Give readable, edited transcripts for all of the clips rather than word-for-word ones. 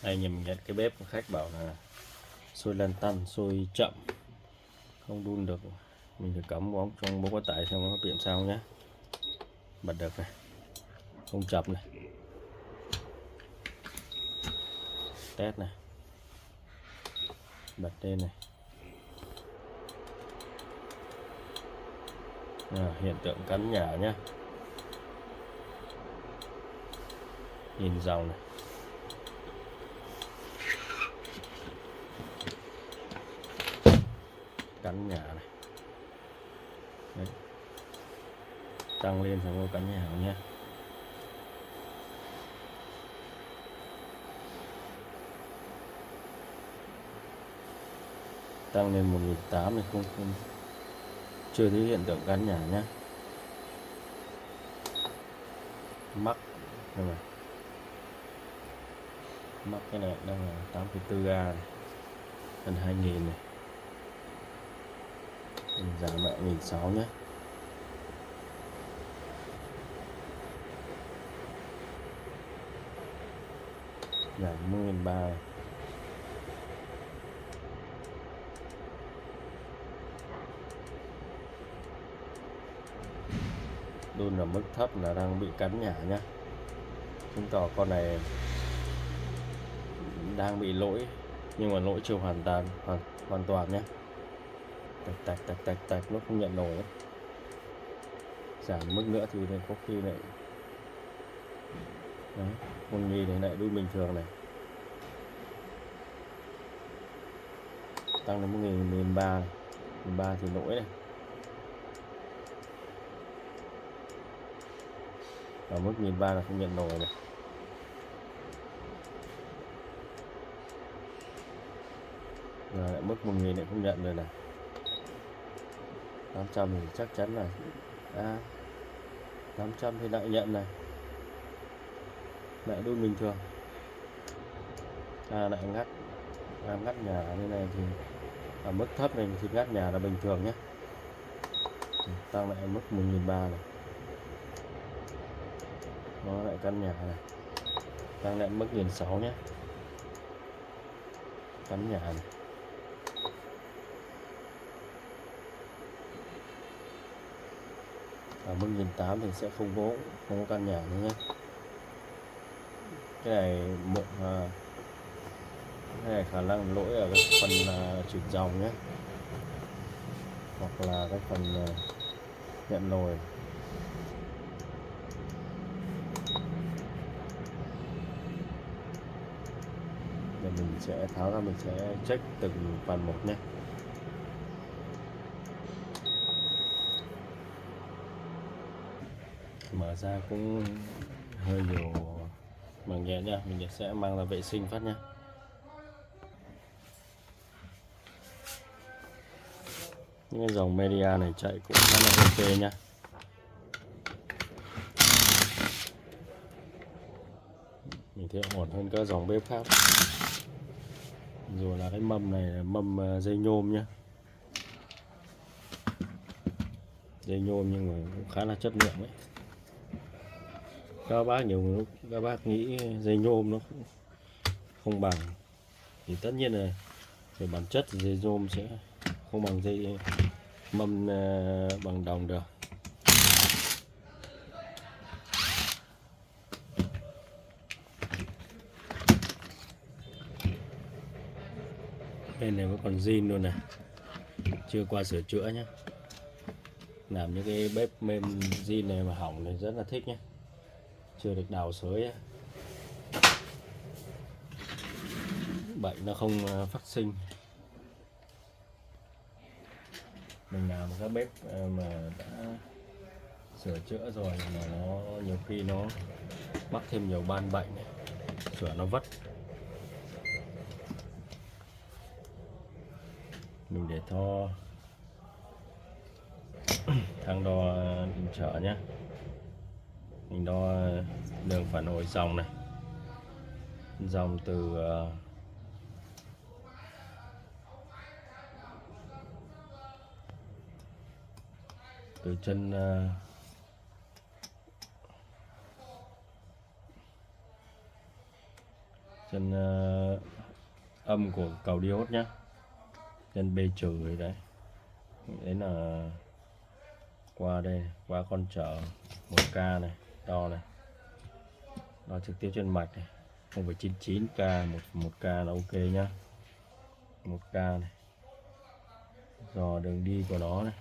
Đây nhìn nhận cái bếp của khách bảo là sôi lăn tăn, sôi chậm, không đun được. Mình thử cắm bóng trong bóng quá tải xem nó tiệm sao nhé. Bật được này, không chập này, test này, bật lên này. Hiện tượng cắn nhả nhá. Nhìn dòng này, cắn nhả này. Đấy. Tăng lên xong rồi cắn nhả nhé. Tăng lên 1.800 thì không chưa thấy hiện tượng cắn nhả nhé. Mắc đây này, mắc cái này đang là 8,4A này, gần 2.000 này. Mình giảm lại 1.600 nhé. Giảm 10.300 này. Đun ở mức thấp là đang bị cắn nhả nhá, chứng tỏ con này đang bị lỗi, nhưng mà lỗi chưa hoàn toàn nhé. Tạch nó không nhận nổi ấy. Giảm mức nữa thì có khi lại đấy, 1.000 này lại đun bình thường này, tăng đến 1.300 thì lỗi này. Ở mức 1.300 là không nhận nổi này. Rồi lại mức 1.000 lại không nhận rồi này. 800 thì chắc chắn này. 800 thì lại nhận này. Lại đun bình thường. Lại ngắt nhà như này thì ở mức thấp này thì ngắt nhà là bình thường nhé. Tăng lại mức 1.300 này. Nó lại căn nhà này. Tăng lại mức 1.600 nhé. Căn nhà này. Ở mức 1.800 thì sẽ không có căn nhà nữa nhé. Cái này khả năng lỗi ở cái phần chuyển dòng nhé, hoặc là cái phần nhận nồi. Để mình sẽ tháo ra, mình sẽ check từng phần một nhé. Mở ra cũng hơi nhiều màng nhẹ nha, mình sẽ mang ra vệ sinh phát nhé. Những cái dòng media này chạy cũng khá là ok nha. Mình thấy ổn hơn các dòng bếp khác. Rồi là cái mâm này là mâm dây nhôm nhé, dây nhôm nhưng mà cũng khá là chất lượng đấy. Các bác nhiều lúc các bác nghĩ dây nhôm nó không bằng, thì tất nhiên là về bản chất thì dây nhôm sẽ không bằng dây mâm bằng đồng được. Bên này vẫn còn zin luôn này, chưa qua sửa chữa nhé. Làm những cái bếp mềm zin này mà hỏng này rất là thích nhé, chưa được đào xới, bệnh nó không phát sinh. Mình làm các bếp mà đã sửa chữa rồi mà nó nhiều khi nó mắc thêm nhiều ban bệnh này, sửa nó vất. Mình để thang đo điện trở nhé. Mình đo đường phản hồi dòng này, dòng từ chân chân âm của cầu diode nhá, chân B trừ đấy. Đấy là qua đây, qua con trở 1K này, đo này, đo trực tiếp trên mạch này, 0,99K, 1K là ok nhá, 1K này, dò đường đi của nó này.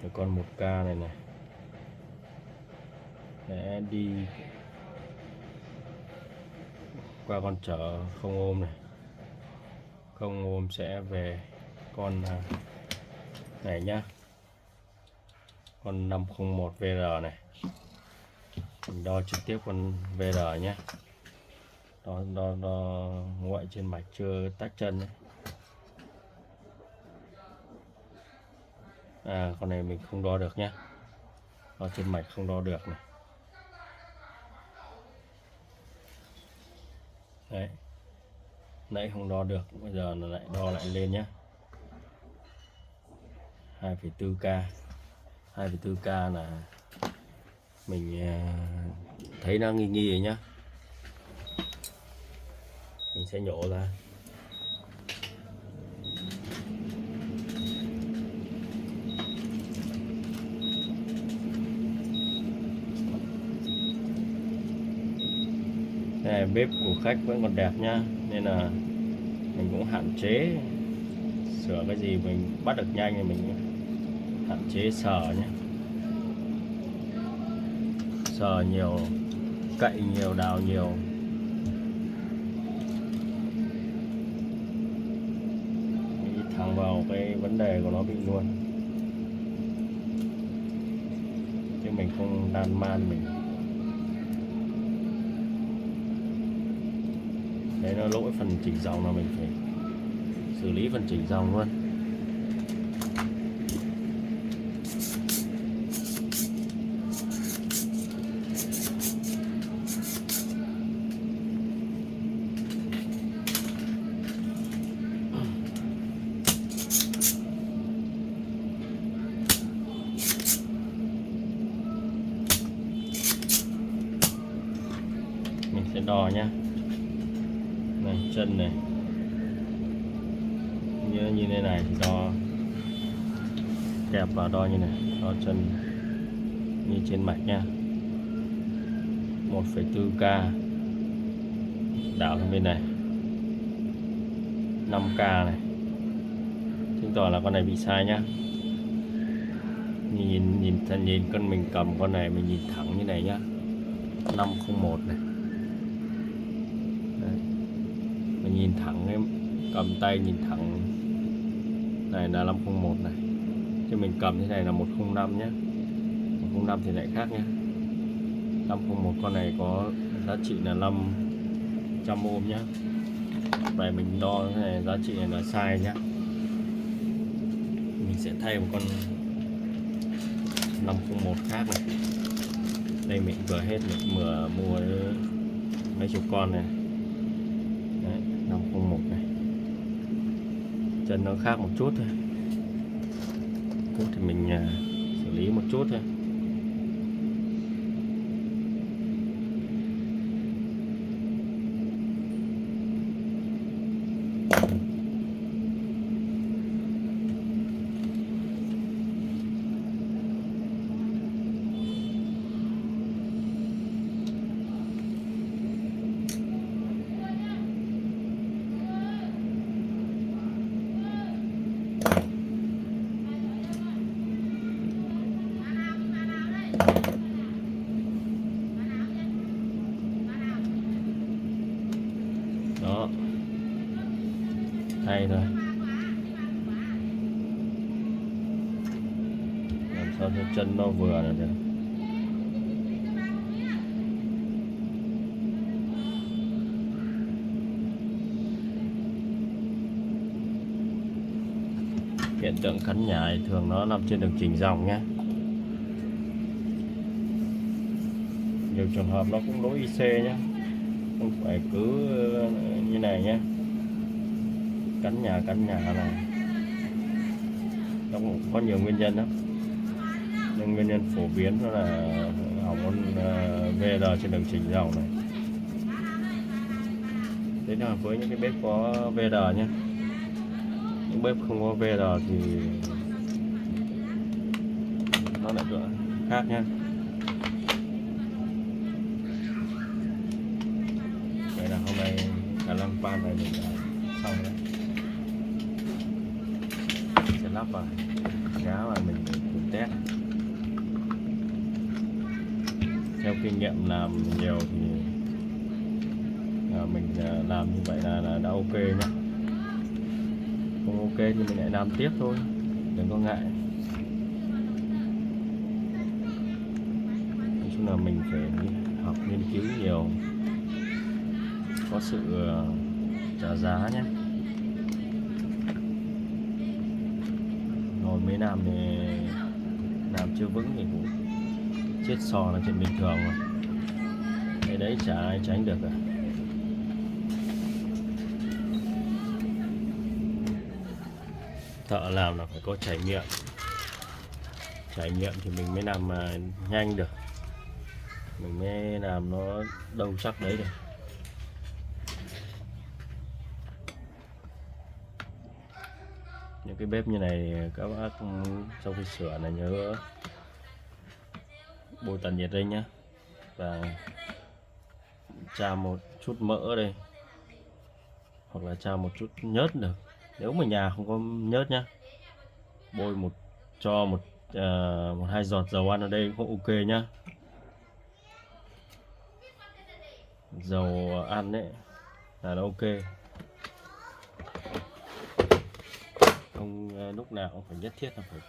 Rồi con 1K này này sẽ đi qua con chở không ôm này, không ôm sẽ về con này nhá, con 501 VR này. Mình đo trực tiếp con VR nhé, đo ngoại trên mạch chưa tách chân đấy. Con này mình không đo được nhé, đo trên mạch không đo được này. Đấy, nãy không đo được, bây giờ nó lại đo lại lên nhé. 2,4K, 2,4K là mình thấy nó nghi nghi rồi nhá, mình sẽ nhổ ra. Cái này bếp của khách vẫn còn đẹp nhá, nên là mình cũng hạn chế sửa cái gì mình bắt được nhanh thì mình hạn chế sờ nhé, sờ nhiều, cậy nhiều, đào nhiều. Đi thẳng vào cái vấn đề của nó bị luôn, chứ mình không đan man mình. Đấy, nó lỗi phần chỉnh dòng là mình phải xử lý phần chỉnh dòng luôn. Mình sẽ đo nhá, này chân này như thế này thì đo kẹp vào, đo như này, đo chân như trên mạch nha, 1,4K, đảo sang bên này 5K này, chứng tỏ là con này bị sai nhá. Nhìn con mình cầm con này, mình nhìn thẳng như này nhá, 501 này. Đấy, mình nhìn thẳng ấy, cầm tay nhìn thẳng này là 501 này, chứ mình cầm thế này là 105 nhé. 105 thì lại khác nhé. 501 con này có giá trị là 500 ohm nhé. Vậy mình đo thế này, giá trị này là sai nhé. Mình sẽ thay một con 501 khác này. Đây mình vừa hết, mình vừa mua mấy chục con này. Đấy, 501 này. Chân nó khác một chút thôi, thì mình xử lý một chút thôi. Đó, thay thôi, làm sao cho chân nó vừa là được. Hiện tượng cắn nhảy thường nó nằm trên đường chỉnh dòng nhé. Nhiều trường hợp nó cũng lỗi IC nhé, không phải cứ như này nhé. Cắn nhà này nó cũng có nhiều nguyên nhân lắm, Nhưng nguyên nhân phổ biến đó là hỏng con VRR trên đường chỉnh dầu này. Đấy là với những cái bếp có VRR nhé. Những bếp không có VRR thì nó lại khác nhé. Vậy là hôm nay khả năng pan này mình đã xong rồi. Sẽ lắp vào giá mà mình cùng test. Theo kinh nghiệm làm nhiều thì mình làm như vậy là đã ok nhá. Không ok thì mình lại làm tiếp thôi, đừng có ngại. Nói chung là mình phải học nghiên cứu nhiều, có sự trả giá nhé. Rồi mấy năm thì làm chưa vững thì cũng chết sò là chuyện bình thường mà. Cái đấy chả ai tránh được cả. Thợ làm là phải có trải nghiệm. Trải nghiệm thì mình mới làm nhanh được, mình mới làm nó đâu chắc đấy được. Những cái bếp như này các bác sau khi sửa là nhớ bôi tản nhiệt đây nhá, và tra một chút mỡ đây, hoặc là tra một chút nhớt được, nếu mà nhà không có nhớt nhá. Bôi cho một hai giọt dầu ăn ở đây cũng ok nhá. Dầu ăn đấy là nó ok, không lúc nào cũng phải nhất thiết là phải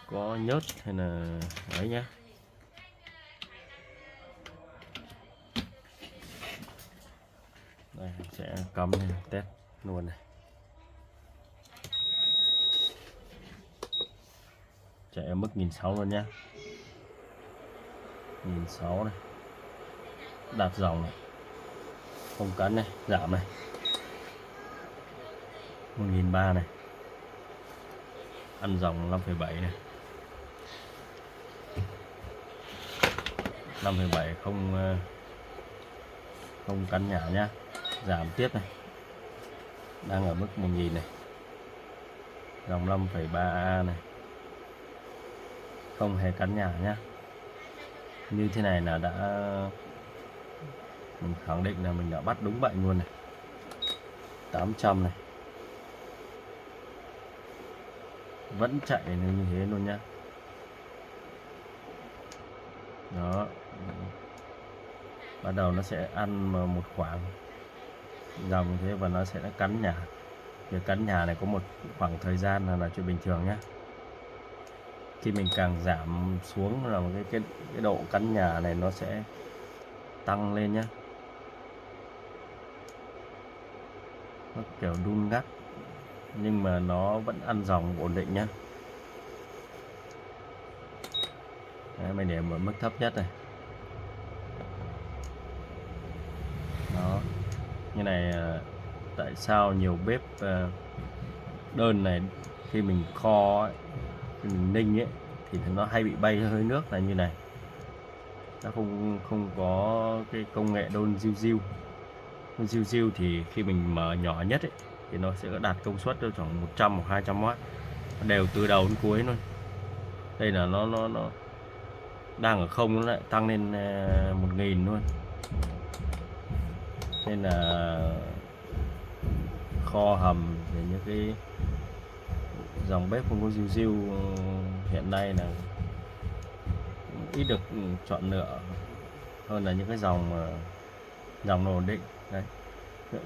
có nhớt hay là ấy nhá. Đây sẽ cắm này, test luôn này. Chạy ở mức 1.600 luôn nhá. 1.600 này. Đạp dòng này. Không cắn này, giảm này. 1.300 này. Ăn dòng 5,7 này. 5,7 không cắn nhả nhá. Giảm tiếp này. Đang ở mức 1.000 này. Dòng 5,3A này. Không hề cắn nhả nhá. Như thế này là mình khẳng định là mình đã bắt đúng bệnh luôn này. 800 này. Vẫn chạy như thế luôn nhá. Đó. Bắt đầu nó sẽ ăn một khoảng dòng như thế và nó sẽ cắn nhả. Việc cắn nhả này có một khoảng thời gian là chuyện bình thường nhé. Khi mình càng giảm xuống là cái độ cắn nhả này nó sẽ tăng lên nhé. Nó kiểu đun gắt nhưng mà nó vẫn ăn dòng ổn định nhé. Đấy, mình để ở mức thấp nhất này. Đó. Như này tại sao nhiều bếp đơn này khi mình kho ấy, khi mình ninh ấy thì nó hay bị bay hơi nước là như này. Nó không có cái công nghệ đun riu riu. Đun riu riu thì khi mình mở nhỏ nhất ấy, thì nó sẽ đạt công suất được khoảng 100 hoặc 200W, đều từ đầu đến cuối luôn. Đây là nó đang ở không, nó lại tăng lên 1.000 luôn. Nên là kho hầm để những cái dòng bếp không có riu riu hiện nay là ít được chọn lựa hơn là những cái dòng nó ổn định. Đấy,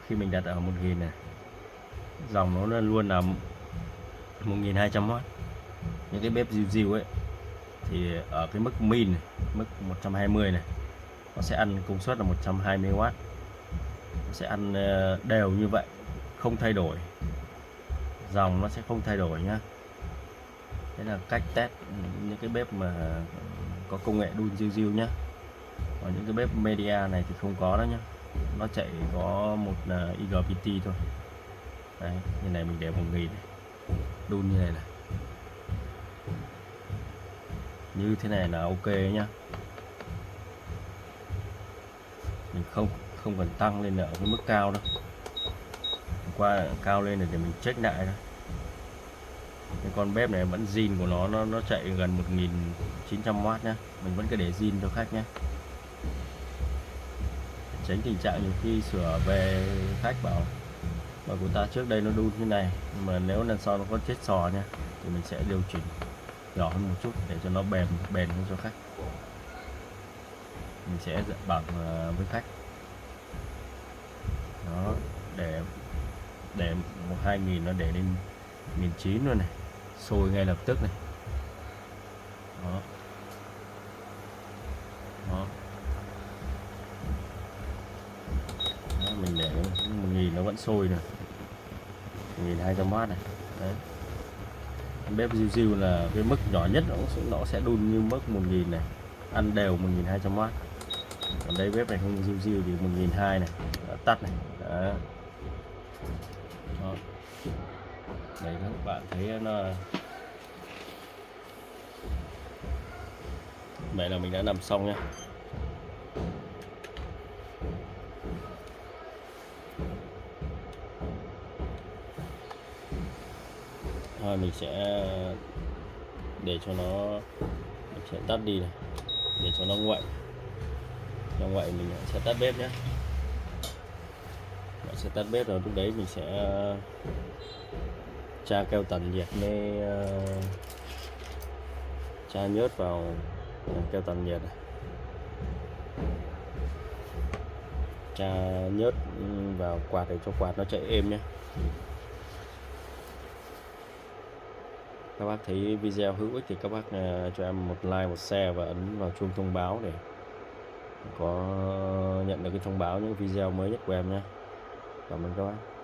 khi mình đặt ở 1.000 này, dòng nó luôn là 1.200W. Những cái bếp riu riu ấy thì ở cái mức min này, mức 120 này, nó sẽ ăn công suất là 120W. Nó sẽ ăn đều như vậy, không thay đổi, dòng nó sẽ không thay đổi nhá. Đấy là cách test những cái bếp mà có công nghệ đun riu riu nhá. Còn những cái bếp media này thì không có đó nhá, nó chạy có một IGBT thôi. Đấy, như này mình để 1.000 đun như này này. như thế này là ok nhá. Mình không cần tăng lên ở cái mức cao đâu, qua cao lên để mình check lại thôi. Cái con bếp này vẫn zin của nó chạy gần 1900W nhá, mình vẫn cứ để zin cho khách nhé, tránh tình trạng nhiều khi sửa về khách bảo mà của ta trước đây nó đun như này, nhưng mà nếu lần sau nó có chết sò nha thì mình sẽ điều chỉnh nhỏ hơn một chút để cho nó bền hơn cho khách. Mình sẽ bảo với khách đó, để 2000 nó để lên 1900 luôn này, sôi ngay lập tức này. Đó. Đó. Đó, mình để 1000 nó vẫn sôi này, 1200W này. Đấy. Bếp riu riu là cái mức nhỏ nhất nó sẽ đun như mức 1000 này, ăn đều 1200W. Còn đây bếp này không riu riu thì 1200 này, đã tắt này. Đó. Đó. Đấy các bạn thấy nó vậy là mình đã làm xong nhé. Thôi mình sẽ để cho nó, mình sẽ tắt đi này để cho nó nguội. Mình sẽ tắt bếp nhé. Mình sẽ tắt bếp rồi lúc đấy mình sẽ tra keo tản nhiệt với tra nhớt vào keo tản nhiệt này. Tra nhớt vào quạt để cho quạt nó chạy êm nhé. Các bác thấy video hữu ích thì các bác cho em một like, một share và ấn vào chuông thông báo để có nhận được cái thông báo những video mới nhất của em nhé. Cảm ơn các bác.